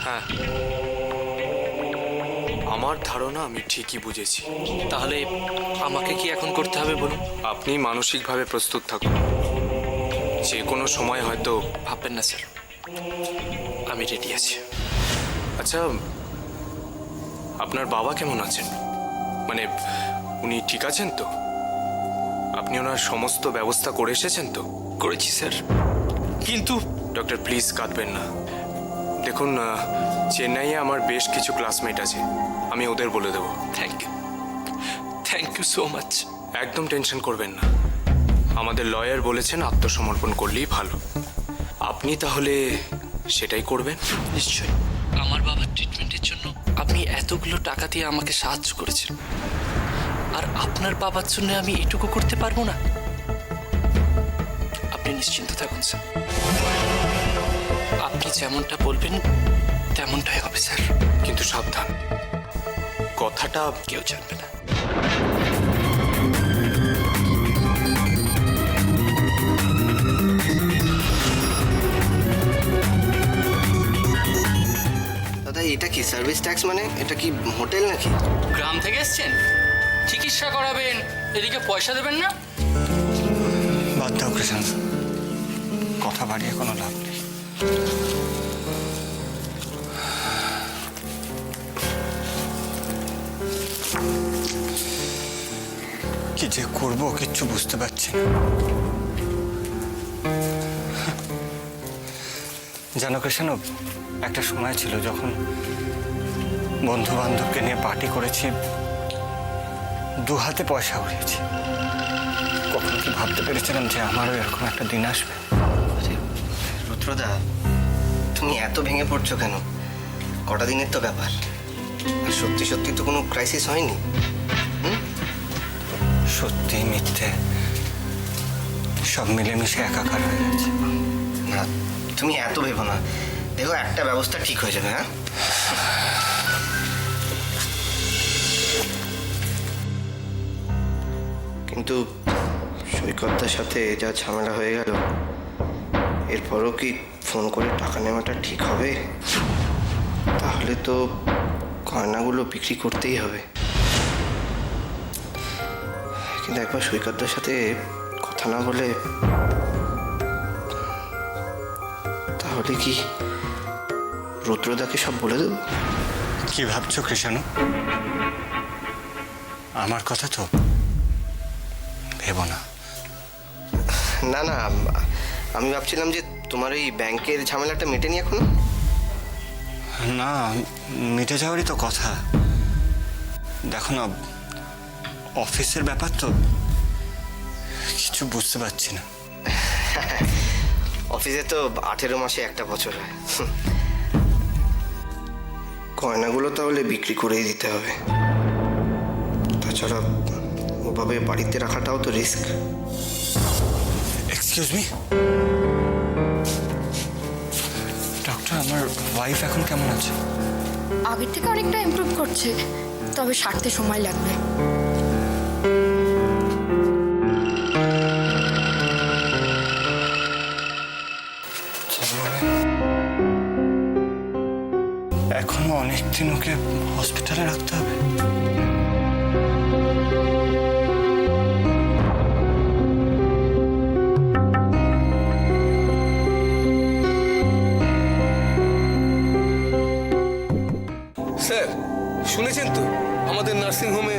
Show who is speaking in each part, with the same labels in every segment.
Speaker 1: হ্যাঁ, আমার ধারণা আমি ঠিকই বুঝেছি।
Speaker 2: তাহলে আমাকে কি এখন করতে হবে বলুন?
Speaker 1: আপনি মানসিকভাবে প্রস্তুত থাকুন, যে কোনো সময় হয়তো।
Speaker 2: ভাববেন না স্যার, আমি রেডি আছি।
Speaker 1: আচ্ছা, আপনার বাবা কেমন আছেন? মানে উনি ঠিক আছেন তো? আপনি ওনার সমস্ত ব্যবস্থা করে এসেছেন তো?
Speaker 2: করেছি স্যার, কিন্তু
Speaker 1: ডক্টর প্লিজ কাঁদবেন না। দেখুন, চেন্নাইয়ে আমার বেশ কিছু ক্লাসমেট আছে, আমি ওদের বলে দেবো।
Speaker 2: Thank you so much.
Speaker 1: একদম টেনশন করবেন না, আমাদের লয়ার বলেছেন আত্মসমর্পণ করলেই ভালো। আপনি তাহলে সেটাই করবেন?
Speaker 2: নিশ্চয়ই। আমার বাবার ট্রিটমেন্টের জন্য আপনি এতগুলো টাকা দিয়ে আমাকে সাহায্য করেছেন, আর আপনার বাবার জন্য আমি এটুকু করতে পারবো না? আপনি নিশ্চিন্ত থাকুন স্যার, আপনি যেমনটা বলবেন তেমনটাই হবে স্যার।
Speaker 1: কিন্তু সাবধান, কথাটা
Speaker 2: কেউ জানবে না।
Speaker 3: দাদা, এটা কি সার্ভিস ট্যাক্স? মানে এটা কি হোটেল নাকি?
Speaker 4: গ্রাম থেকে এসছেন, চিকিৎসা করাবেন, এদিকে পয়সা দেবেন না?
Speaker 5: বাদ দাও কৃষ্ণ, কথা বাড়িয়ে কোনো লাভ নেই। কি যে করবো কিচ্ছু বুঝতে পারছি না। জানো কৃষ্ণ, একটা সময় ছিল যখন বন্ধু বান্ধবকে নিয়ে পার্টি করেছি, দু হাতে পয়সা উড়িয়েছি। কখনো কি ভাবতে পেরেছিলাম যে আমারও এরকম একটা দিন আসবে?
Speaker 3: রুদ্রদা, তুমি এত ভেঙে পড়ছো কেন? কটা দিনের তো ব্যাপার, আর সত্যি সত্যি তো কোনো ক্রাইসিস হয়নি।
Speaker 5: সত্যি মিথ্যে সব মিলেমিশে একাকার হয়ে গেছে।
Speaker 3: না, তুমি এত ভেবো না, দেখো একটা ব্যবস্থা ঠিক হয়ে যাবে। হ্যাঁ, কিন্তু সৈকতদার সাথে যা ঝামেলা হয়ে গেল, এরপরও কি ফোন করে টাকা নেওয়াটা ঠিক হবে? তাহলে তো গয়নাগুলো বিক্রি করতেই হবে। কিন্তু একবার সৈকতদার সাথে কথা না বলে, তাহলে কি রুদ্রদাকে সব বলে দেবো?
Speaker 5: কি ভাবছো কৃষ্ণ? আমার কথা তো ভেবো না।
Speaker 3: না না, আমি ভাবছিলাম যে তোমার এই ব্যাংকের ঝামেলাটা মেটেনি এখনো।
Speaker 5: না, মিটে যাওয়ারই তো কথা। দেখো না, অফিসের ব্যাপার তো, কিছু বুঝতে পারছি না।
Speaker 3: অফিসে তো 18 মাসে একটা বছর হয়। গয়নাগুলো তাহলে বিক্রি করেই দিতে হবে। তাছাড়া ওভাবে বাড়িতে রাখাটাও তো রিস্ক।
Speaker 5: এক্সকিউজ মি ডক্টর, আমার ওয়াইফ এখন কেমন আছে?
Speaker 6: আগের থেকে অনেকটা ইমপ্রুভ করছে, তবে সারতে সময় লাগবে।
Speaker 5: এখনো অনেকদিন ওকে হসপিটালে রাখতে হবে।
Speaker 7: স্যার, শুনেছেন তো আমাদের নার্সিংহোমে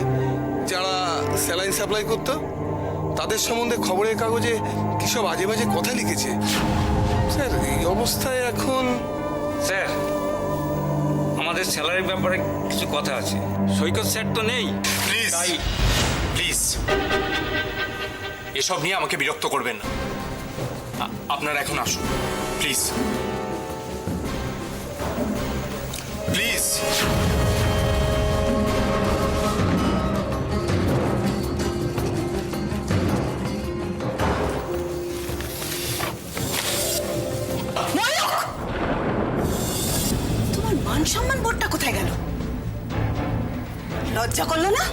Speaker 7: যারা স্যালাইন সাপ্লাই করতো তাদের সম্বন্ধে খবরের কাগজে কী সব আজে বাজে কথা লিখেছে। স্যার, এই অবস্থায় এখন
Speaker 8: স্যার, আমাদের স্যালারির ব্যাপারে কিছু কথা আছে। সৈকত স্যার তো নেই।
Speaker 1: প্লিজ প্লিজ, এসব নিয়ে আমাকে বিরক্ত করবেন না। আপনারা এখন আসুন প্লিজ প্লিজ।
Speaker 9: তোমার মান সম্মান বোধটা কোথায় গেল? লজ্জা করলো না?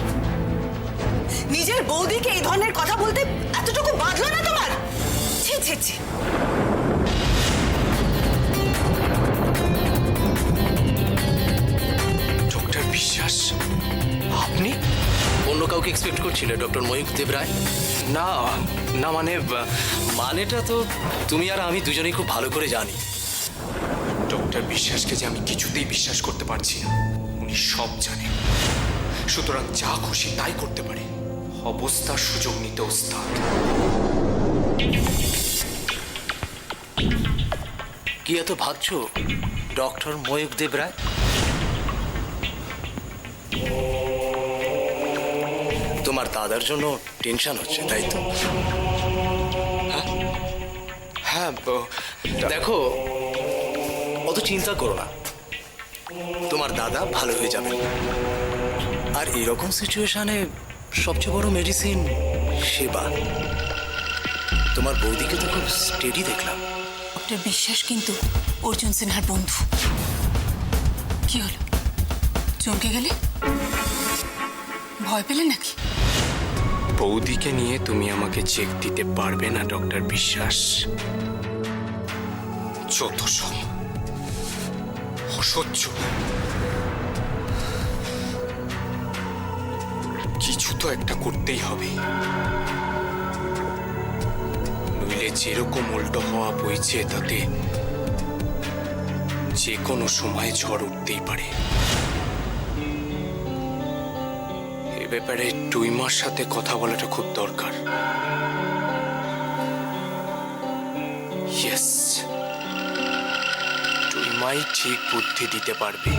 Speaker 9: নিজের বৌদিকে এই ধরনের কথা বলতে এতটুকু বাধলো না তোমার? ছি ছি ছি।
Speaker 2: কাউকে এক্সপেক্ট করছিলে, ডক্টর ময়ূক দেবরায়?
Speaker 1: না না মানে
Speaker 2: মানেটা তো তুমি আর আমি দুজনেই খুব ভালো করে জানি।
Speaker 1: ডক্টর বিশ্বাসকে যে আমি কিছুতেই বিশ্বাস করতে পারছি না। উনি সব জানেন, সুতরাং যা খুশি তাই করতে পারে। অবস্থার সুযোগ নিতে ওস্তাদ।
Speaker 2: কি এত ভাবছো ডক্টর ময়ূক দেবরায়? তোমার দাদার জন্য টেনশন হচ্ছে, তাই তো?
Speaker 1: হ্যাঁ
Speaker 2: দেখো, অত চিন্তা করো না, তোমার দাদা ভালো হয়ে যাবে। আর এরকম সিচুয়েশনে সবচেয়ে বড় মেডিসিন সেবা। তোমার বৌদিকে তো খুব স্টেডি দেখলাম।
Speaker 10: ডক্টর বিশ্বাস কিন্তু অর্জুন সিনহার বন্ধু। কি হলো, চমকে গেলে? ভয় পেলে নাকি?
Speaker 1: বৌদিকে নিয়ে তুমি আমাকে চেক দিতে পারবে না ডক্টর বিশ্বাস। যত সব অসহ্য। কিছু তো একটা করতেই হবে, নইলে যেরকম উল্টো হওয়া বইছে তাতে যে কোনো সময় ঝড় উঠতেই পারে। এ ব্যাপারে টুইমার সাথে কথা বলাটা খুব দরকার। ইয়েস, টুইমাই ঠিক বুদ্ধি দিতে পারবে।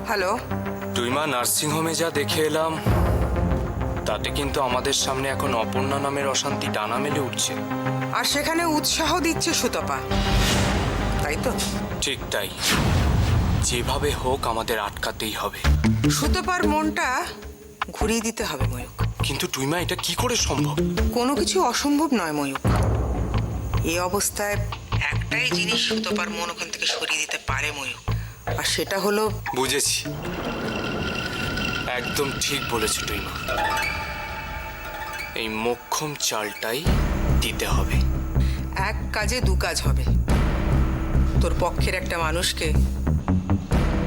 Speaker 9: হ্যালো,
Speaker 1: টুইমা, নার্সিংহোমে যা দেখে এলাম তাতে কিন্তু আমাদের সামনে এখন অপর্ণা নামের অশান্তি টানা মেলে উঠছে।
Speaker 9: আর সেখানে উৎসাহ দিচ্ছে সুতপা, তাই তো?
Speaker 1: ঠিক তাই, যেভাবে হোক আমাদের আটকাতেই হবে।
Speaker 9: সুতপার মনটা ঘুরিয়ে দিতে হবে ময়ূক।
Speaker 1: কিন্তু টুইমা, এটা কি করে সম্ভব?
Speaker 9: কোনো কিছু অসম্ভব নয় ময়ূক। এই অবস্থায় একটাই জিনিস সুতপার মন ওখান থেকে সরিয়ে দিতে পারে ময়ূক, আর সেটা হলো...
Speaker 1: বুঝেছি, একদম ঠিক বলেছ টুইমা। এই মোক্ষম চালটাই দিতে হবে।
Speaker 9: এক কাজে দু কাজ হবে। তোর পক্ষের একটা মানুষকে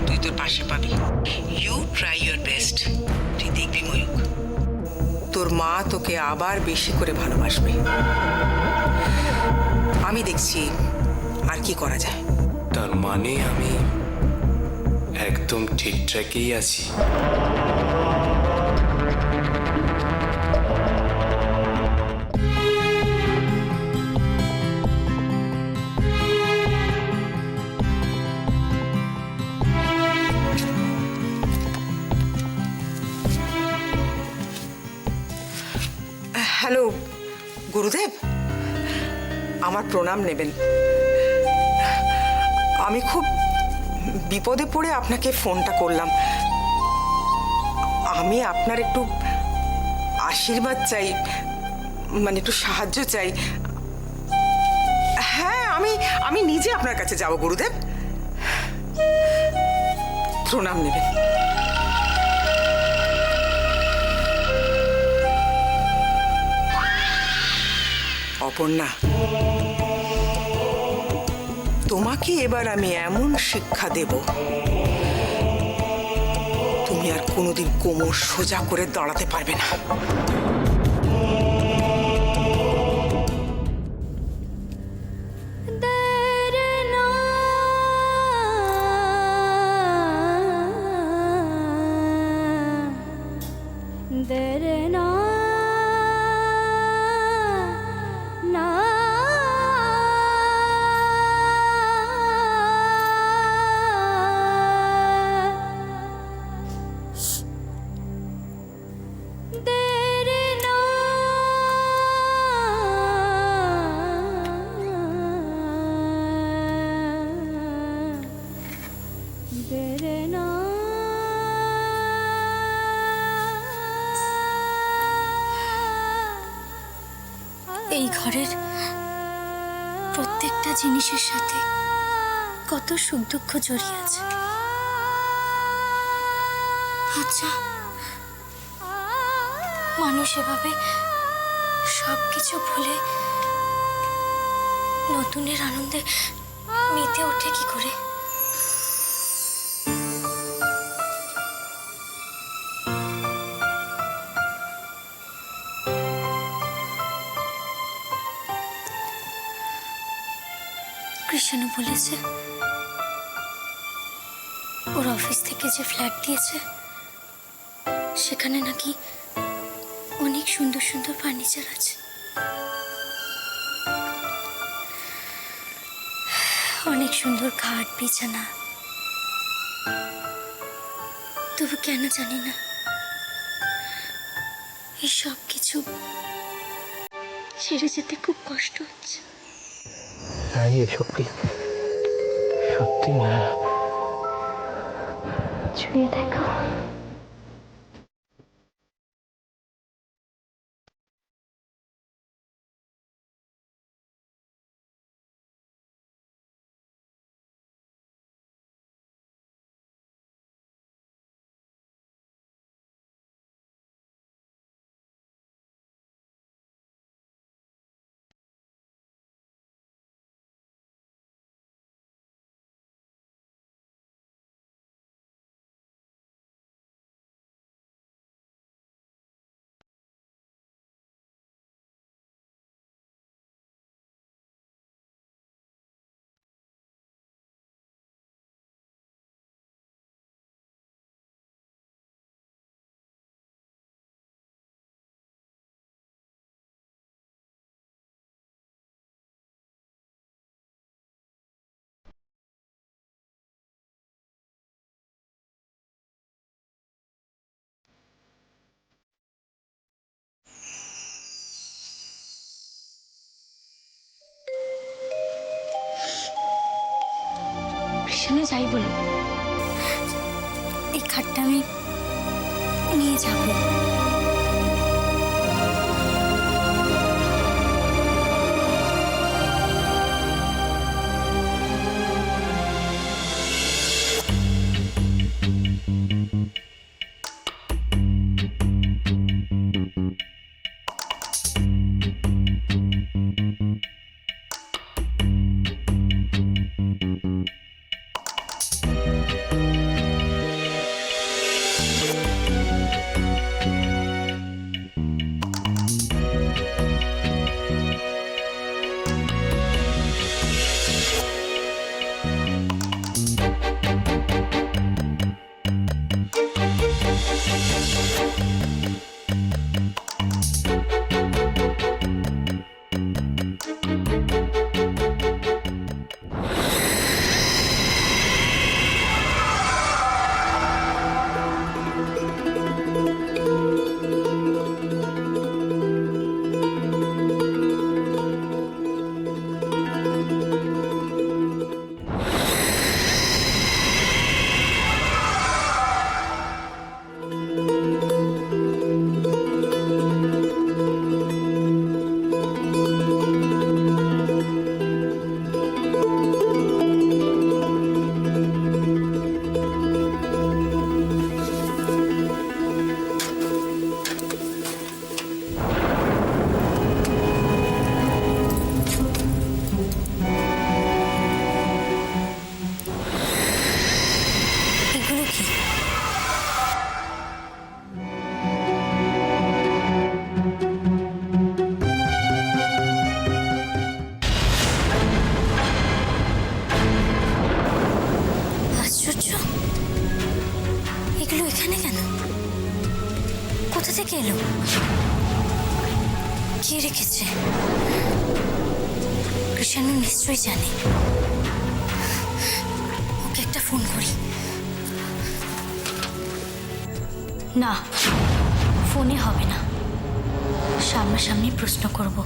Speaker 9: তুই তোর পাশে পাবি। You try your best. তুই দেখবি ময়ূক, তোর মা তোকে আবার বেশি করে ভালোবাসবে। আমি দেখছি আর কি করা যায়।
Speaker 1: তার মানে আমি একদম ঠিক ট্র্যাকেই আছি।
Speaker 9: হ্যালো গুরুদেব, আমার প্রণাম নেবেন। আমি খুব বিপদে পড়ে আপনাকে ফোনটা করলাম। আমি আপনার একটু আশীর্বাদ চাই, মানে একটু সাহায্য চাই। হ্যাঁ, আমি নিজে আপনার কাছে যাব গুরুদেব। প্রণাম নেবেন। অপর্ণা, তোমাকে এবার আমি এমন শিক্ষা দেব, তুমি আর কোনোদিন কোমর সোজা করে দাঁড়াতে পারবে না।
Speaker 6: এই ঘরের প্রত্যেকটা জিনিসের সাথে কত সুখ দুঃখ জড়িয়ে আছে। আচ্ছা, মানুষ এভাবে সব কিছু ভুলে নতুনের আনন্দে মেতে ওঠে কি করে? কৃষ্ণ বলেছে ওর অফিস থেকে যে ফ্ল্যাট দিয়েছে সেখানে নাকি অনেক সুন্দর সুন্দর ফার্নিচার আছে। অনেক সুন্দর খাট বিছানা। তবু কেন জানি না এই সব কিছু ছেড়ে যেতে খুব কষ্ট হচ্ছে।
Speaker 3: এসব কি সত্যি না?
Speaker 6: ছুঁয়ে দেখো। কৃষ্ণ যাই বলো, এই খাটটা আমি নিয়ে যাবো। এলো? কে রেখেছে? কৃষ্ণু নিশ্চয়ই জানে। ওকে একটা ফোন করি। না, ফোনে হবে না, সামনাসামনি প্রশ্ন করব।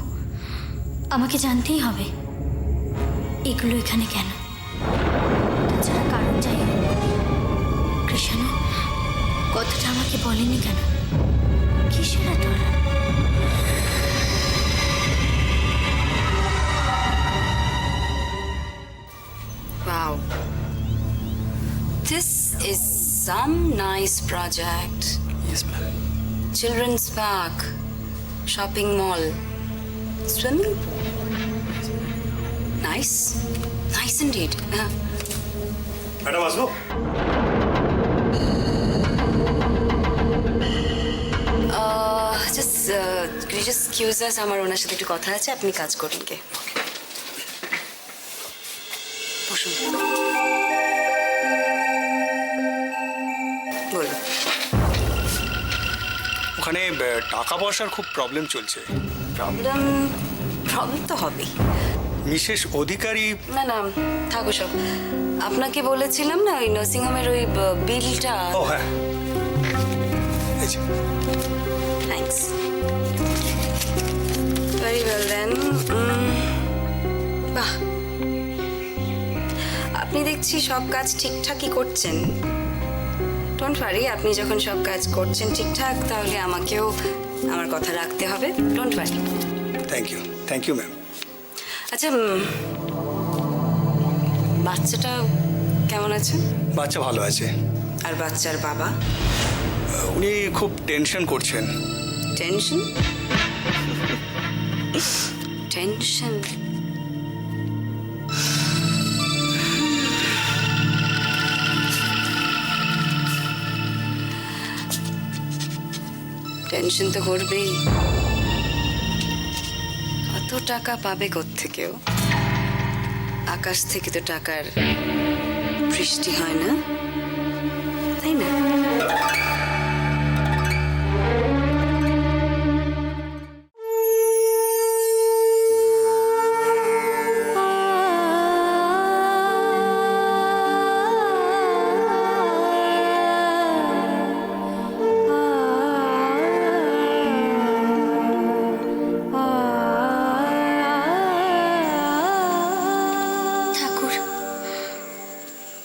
Speaker 6: আমাকে জানতেই হবে এগুলো এখানে কেন। তাছাড়া কারণ যাই হোক, কৃষ্ণু কথাটা আমাকে বলেনি কেন? কিসের এত?
Speaker 10: Wow, this is some nice project.
Speaker 2: Yes, ma'am.
Speaker 10: Children's park, shopping mall, swimming pool. Nice, nice indeed. হ্যাঁ,
Speaker 5: ম্যাডাম আসবো?
Speaker 10: জাস্ট এক্সকিউজ আস, আমার ওনার সাথে একটু কথা আছে, আপনি কাজ করুন গে। বসুন। বলুন।
Speaker 5: ওখানে টাকা পয়সার খুব প্রবলেম চলছে।
Speaker 10: প্রবলেম তো হবেই।
Speaker 5: মিসেস অধিকারী।
Speaker 10: না না, থাকো সব। আপনাকে বলেছিলাম না ওই নার্সিংহোমের ওই বিলটা।
Speaker 5: ও হ্যাঁ, এই যে।
Speaker 10: থ্যাঙ্কস। Very well then. বাহ, আপনি দেখছি সব কাজ ঠিকঠাকই করছেন। ডোন্ট ওয়ারি, আপনি যখন সব কাজ করছেন ঠিকঠাক, তাহলে আমাকেও আমার কথা রাখতে হবে। Don't worry.
Speaker 5: Thank you ma'am.
Speaker 10: আচ্ছা, বাচ্চাটা কেমন আছে?
Speaker 5: বাচ্চা ভালো আছে।
Speaker 10: আর বাচ্চার বাবা?
Speaker 5: উনি খুব টেনশন করছেন।
Speaker 10: টেনশন? টেনশন? টেনশন তো করবেই। কত টাকা পাবে কোত্থেকেও? আকাশ থেকে তো টাকার বৃষ্টি হয় না, তাই না?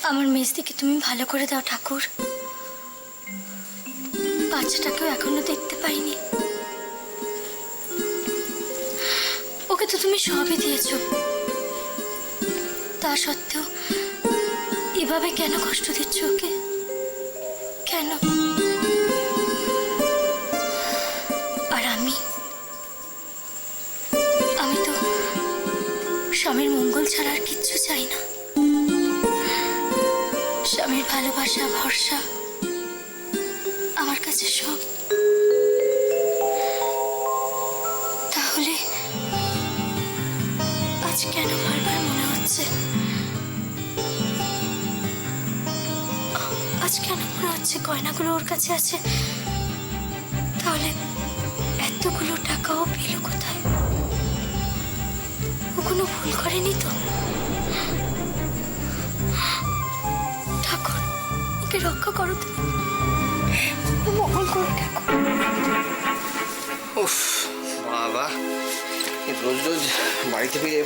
Speaker 6: আমার মেজদিকে তুমি ভালো করে দাও ঠাকুর। বাচ্চাটাকেও এখনো দেখতে পাইনি। ওকে তো তুমি সবই দিয়েছ, তা সত্ত্বেও এভাবে কেন কষ্ট দিচ্ছ ওকে? কেন? আর আমি তো স্বামীর মঙ্গল ছাড়া আর কিচ্ছু চাই না। স্বামীর ভালোবাসা, ভরসা আমার কাছে সব। তাহলে আজ কেন বারবার মনে হচ্ছে, গয়নাগুলো ওর কাছে আছে? তাহলে এতগুলো টাকাও পেল কোথায়? ও কোনো ভুল করেনি তো? ঠাকুর, ওকে রক্ষা করো তুমি, মঙ্গল করো ঠাকুর।
Speaker 3: উফ বাবা, রোজ রোজ বাড়িতে ফিরে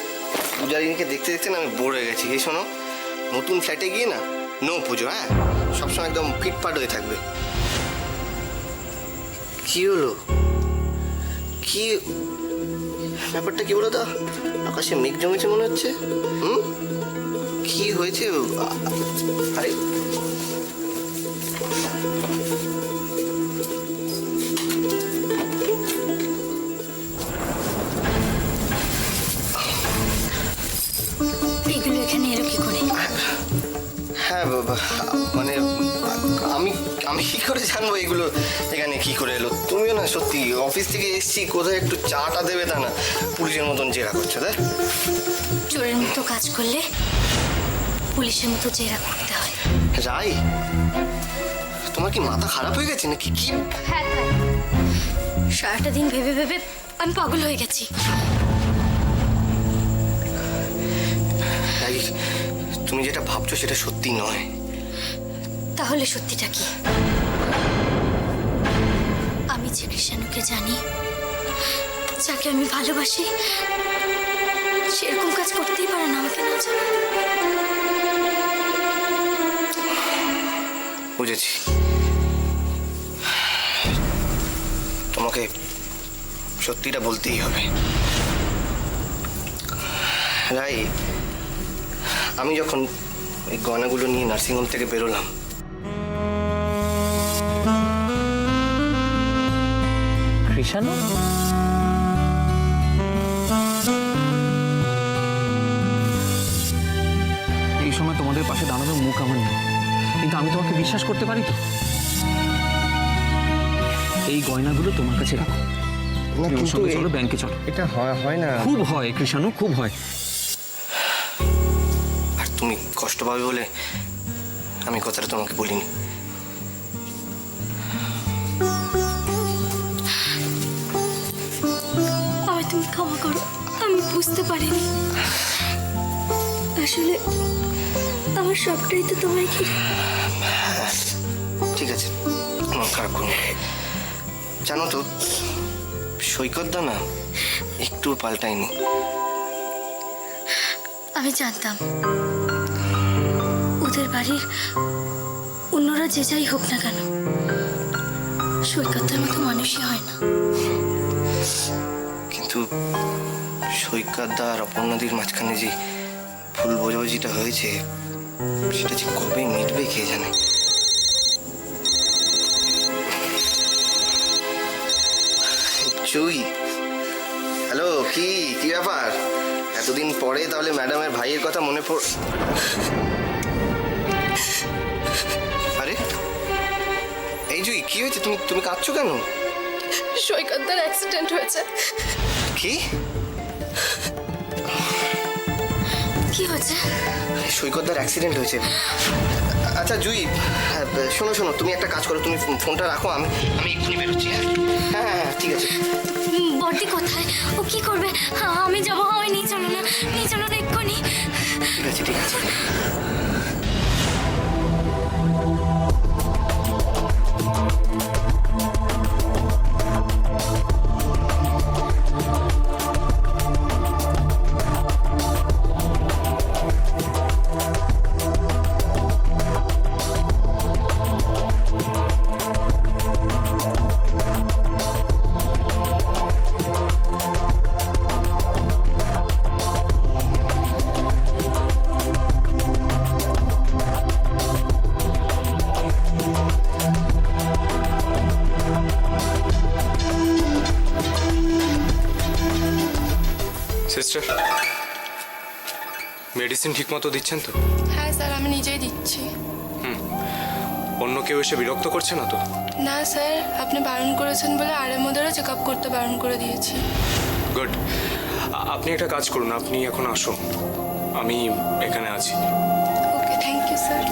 Speaker 3: পূজারিনীকে দেখতে দেখতে না আমি বোর হয়ে গেছি। এই শোনো, নতুন ফ্ল্যাটে গিয়ে না নো পুজো, হ্যাঁ, সবসময় একদম ফিটফাট হয়ে থাকবে। কি হলো? কি ব্যাপারটা কি বলো তো? আকাশে মেঘ জমেছে মনে হচ্ছে। কি হয়েছে? আরে
Speaker 6: এগুলো এখানে এলো কি করে?
Speaker 3: হ্যাঁ মানে আমি আমি কি করে জানবো এগুলো এখানে কি করে এলো? তুমিও না সত্যি অফিস থেকে এসছি, কোথায় একটু চাটা দেবে তা না, পুলিশের মতন জেরা করছো। দেখ,
Speaker 6: চোরের মতো কাজ করলে পুলিশের মতো জেরা করতে হয়।
Speaker 3: রাই, তোমার কি মাথা খারাপ হয়ে গেছে নাকি? কি?
Speaker 6: হ্যাঁ, সারাটা দিন ভেবে ভেবে আমি পাগল হয়ে গেছি।
Speaker 3: রাই, তুমি যেটা ভাবছো সেটা সত্যি নয়।
Speaker 6: তাহলে সত্যিটা কি? আমি যে কৃষ্ণানুকে জানি, যাকে আমি ভালোবাসি, সেরকম কাজ করতেই পারে না আমাকে না জানা।
Speaker 3: বুঝেছি, তোমাকে সত্যিটা বলতেই হবে। রাই, আমি যখন এই গয়নাগুলো নিয়ে নার্সিংহোম থেকে বেরোলাম,
Speaker 4: কৃষাণু? এই সময় তোমাদের পাশে দাঁড়ানোর মুখ আমার নেই, কিন্তু আমি তোমাকে বিশ্বাস করতে পারি তো? এই গয়নাগুলো তোমার কাছে রাখো।
Speaker 3: না
Speaker 4: তুমি ওর
Speaker 3: কিন্তু
Speaker 4: সঙ্গে চলো, ব্যাংকে চলো।
Speaker 3: এটা হয় না।
Speaker 4: খুব হয় কৃষাণু, খুব হয়।
Speaker 3: আর তুমি কষ্ট পাবে বলে আমি কথাটা তোমাকে বলিনি।
Speaker 6: আমায় তুমি ক্ষমা করো, আমি বুঝতে পারিনি। আসলে আমার সবটাই তো তোমায় ঘিরে।
Speaker 3: ঠিক আছে, মন খারাপ করো না। জানো তো সৈকতদা না একটু পাল্টায়নি।
Speaker 6: আমি জানতাম ওদের বাড়ির অন্যরা যে যাই হোক না কেন, সৈকতের মতো মানুষই হয় না।
Speaker 3: কিন্তু সৈকতদা আর অপর্ণাদির মাঝখানে যে ভুল বোঝাবুঝিটা হয়েছে সেটা যে কবে মিটবে কে জানে। চুই, হ্যালো, কি ব্যাপার? এতদিন পরে তাহলে ম্যাডামের ভাইয়ের কথা মনে পড়। আরে এই জুই, কি হয়েছে? তুমি কাঁদছো কেন?
Speaker 6: সৈকতদার অ্যাক্সিডেন্ট হয়েছে।
Speaker 3: কি
Speaker 6: হয়েছে?
Speaker 3: সৈকতদার অ্যাক্সিডেন্ট হয়েছে। আচ্ছা জুই, শোনো, তুমি একটা কাজ করো, তুমি ফোনটা রাখো, আমি এক্ষুনি বেরোচ্ছি। হ্যাঁ, ঠিক আছে।
Speaker 6: বড়দি কোথায়? ও কি করবে? আমি যাবো, আমায় নিয়ে চলো না এক্ষুনি।
Speaker 3: ঠিক আছে।
Speaker 1: সিস্টার, মেডিসিন ঠিক মতো দিচ্ছেন তো?
Speaker 11: হ্যাঁ স্যার, আমি নিজেই দিচ্ছি।
Speaker 1: অন্য কেউ এসে বিরক্ত করছে না তো?
Speaker 11: না স্যার, আপনি বারণ করেছেন বলে আরএমওদেরও চেক আপ করতে বারণ করে দিয়েছি।
Speaker 1: গুড। আপনি একটা কাজ করুন, আপনি এখন আসুন, আমি এখানে আছি।
Speaker 11: ওকে, থ্যাংক ইউ স্যার।